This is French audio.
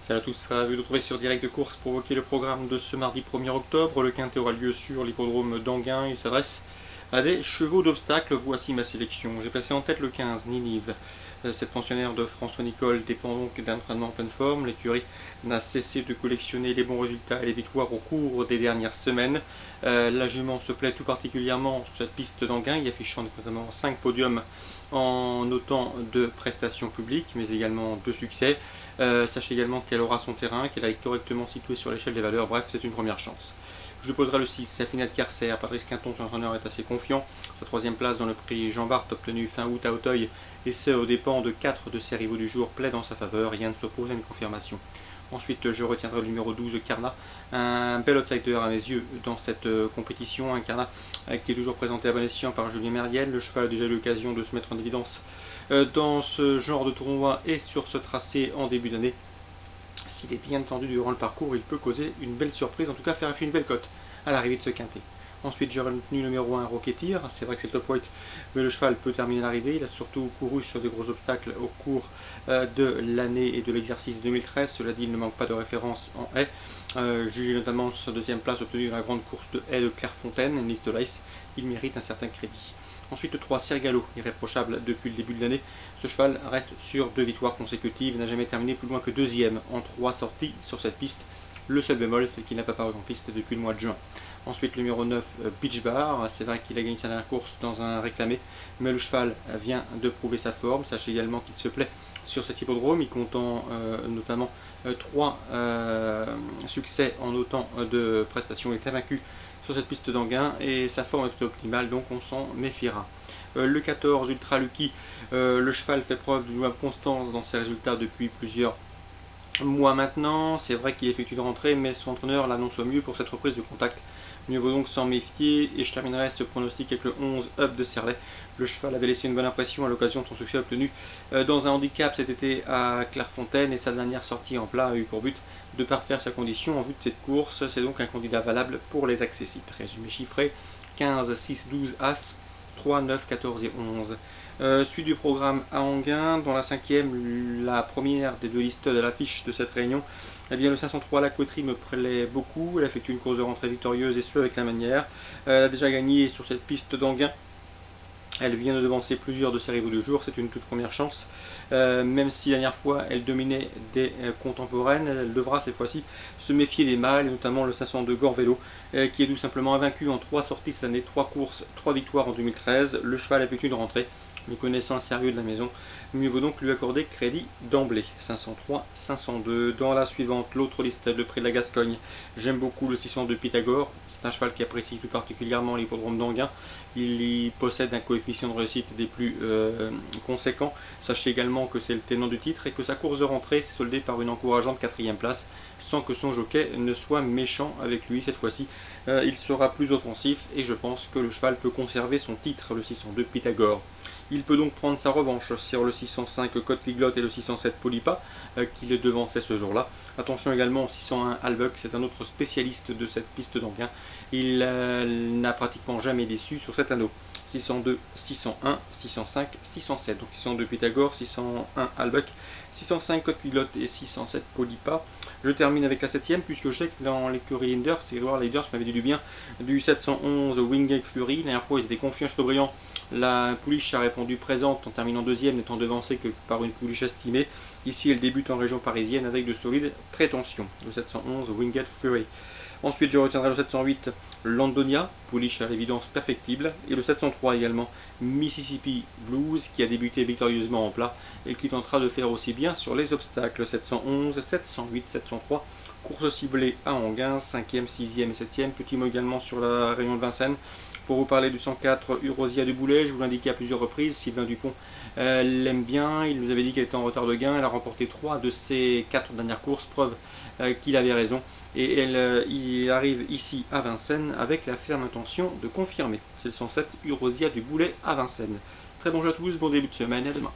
Salut à tous, ravi de vous retrouver sur Direct Course pour évoquer le programme de ce mardi 1er octobre. Le quintet aura lieu sur l'hippodrome d'Anguin. Il s'adresse à des chevaux d'obstacle. Voici ma sélection. J'ai placé en tête le 15, Ninive. Cette pensionnaire de François Nicole dépend donc d'un entraînement en pleine forme. L'écurie n'a cessé de collectionner les bons résultats et les victoires au cours des dernières semaines. La jument se plaît tout particulièrement sur cette piste d'Anguin, y affichant notamment 5 podiums en autant de prestations publiques, mais également de succès. Sachez également qu'elle aura son terrain, qu'elle est correctement située sur l'échelle des valeurs. Bref, c'est une première chance. Je lui poserai le 6, Safinette Carcer. Patrice Quinton, son entraîneur, est assez confiant. Sa troisième place dans le prix Jean Bart, obtenu fin août à Auteuil, et ce aux dépens de 4 de ses rivaux du jour, plaide en sa faveur. Rien ne s'oppose à une confirmation. Ensuite, je retiendrai le numéro 12, Carna, un bel outsider à mes yeux dans cette compétition. Un Carna qui est toujours présenté à bon escient par Julien Merliel. Le cheval a déjà eu l'occasion de se mettre en évidence dans ce genre de tournoi et sur ce tracé en début d'année. S'il est bien tendu durant le parcours, il peut causer une belle surprise, en tout cas faire une belle cote à l'arrivée de ce quintet. Ensuite, j'ai retenu le numéro 1, Rocketeer. C'est vrai que c'est le top weight, mais le cheval peut terminer l'arrivée. Il a surtout couru sur des gros obstacles au cours de l'année et de l'exercice 2013. Cela dit, il ne manque pas de référence en haie. Jugé notamment sur sa deuxième place obtenue dans la grande course de haie de Clairefontaine, une liste Lice, il mérite un certain crédit. Ensuite, 3, Sirgalo, irréprochable depuis le début de l'année. Ce cheval reste sur 2 victoires consécutives, n'a jamais terminé plus loin que deuxième en 3 sorties sur cette piste. Le seul bémol, c'est qu'il n'a pas paru en piste depuis le mois de juin. Ensuite, le numéro 9, Beach Bar. C'est vrai qu'il a gagné sa dernière course dans un réclamé, mais le cheval vient de prouver sa forme. Sachez également qu'il se plaît sur cet hippodrome, il comptant notamment 3 succès en autant de prestations. Il était vaincu sur cette piste d'Anguin et sa forme est optimale, donc on s'en méfiera. Le 14, Ultra Lucky, le cheval fait preuve d'une constance dans ses résultats depuis plusieurs mois maintenant. C'est vrai qu'il effectue une rentrée, mais son entraîneur l'annonce au mieux pour cette reprise de contact. Mieux vaut donc s'en méfier, et je terminerai ce pronostic avec le 11, Up de Serlet. Le cheval avait laissé une bonne impression à l'occasion de son succès obtenu dans un handicap cet été à Clairefontaine, et sa dernière sortie en plat a eu pour but de parfaire sa condition en vue de cette course. C'est donc un candidat valable pour les accessites. Résumé chiffré, 15, 6, 12, As, 3, 9, 14 et 11. Suite du programme à Anguin, dans la cinquième, la première des 2 listes de l'affiche de cette réunion, eh bien, le 503, la Couetterie, me plaît beaucoup. Elle effectue une course de rentrée victorieuse et ce avec la manière. Elle a déjà gagné sur cette piste d'Anguin. Elle vient de devancer plusieurs de ses rivaux du jour, c'est une toute première chance. Même si la dernière fois elle dominait des contemporaines, elle devra cette fois-ci se méfier des mâles, et notamment le 502 Gorvello, qui est tout simplement invaincu en 3 sorties cette année, 3 courses, 3 victoires en 2013. Le cheval effectue une rentrée, mais connaissant le sérieux de la maison, mieux vaut donc lui accorder crédit d'emblée. 503, 502. Dans la suivante, l'autre liste, le prix de la Gascogne. J'aime beaucoup le 602 Pythagore. C'est un cheval qui apprécie tout particulièrement l'hippodrome d'Anguin. Il y possède un coefficient de réussite des plus conséquents. Sachez également que c'est le tenant du titre et que sa course de rentrée s'est soldée par une encourageante 4e place, sans que son jockey ne soit méchant avec lui. Cette fois-ci, il sera plus offensif et je pense que le cheval peut conserver son titre, le 602 Pythagore. Il peut donc prendre sa revanche sur le 605 Côte Liglotte et le 607 Polypa, qui le devançait ce jour-là. Attention également au 601 Albuck, c'est un autre spécialiste de cette piste d'Anguin. Il n'a pratiquement jamais déçu sur cet anneau. 602, 601, 605, 607. Donc 602 Pythagore, 601 Albuck, 605 Côte Liglotte et 607 Polypa. Je termine avec la 7ème, puisque je sais que dans l'écurie Linders, c'est Edouard Leiders m'avait dit du bien du 711 Wingate Fury. La dernière fois, ils étaient confiants sur Brillant. La pouliche a répondu présente en terminant 2ème, n'étant devancée que par une pouliche estimée. Ici, elle débute en région parisienne avec de solides prétentions. Le 711 Wingate Fury. Ensuite, je retiendrai le 708 Landonia, pouliche à l'évidence perfectible, et le 703 également Mississippi Blues, qui a débuté victorieusement en plat et qui tentera de faire aussi bien sur les obstacles. 711, 708, 703, course ciblée à Anguin, 5e, 6e et 7e. Petit mot également sur la réunion de Vincennes. Pour vous parler du 104 Urosia du Boulet, je vous l'indiquais à plusieurs reprises, Sylvain Dupont l'aime bien, il nous avait dit qu'elle était en retard de gain, elle a remporté 3 de ses 4 dernières courses, preuve qu'il avait raison, et il arrive ici à Vincennes avec la ferme intention de confirmer. C'est le 107 Urosia du Boulet à Vincennes. Très bon jeu à tous, bon début de semaine et à demain.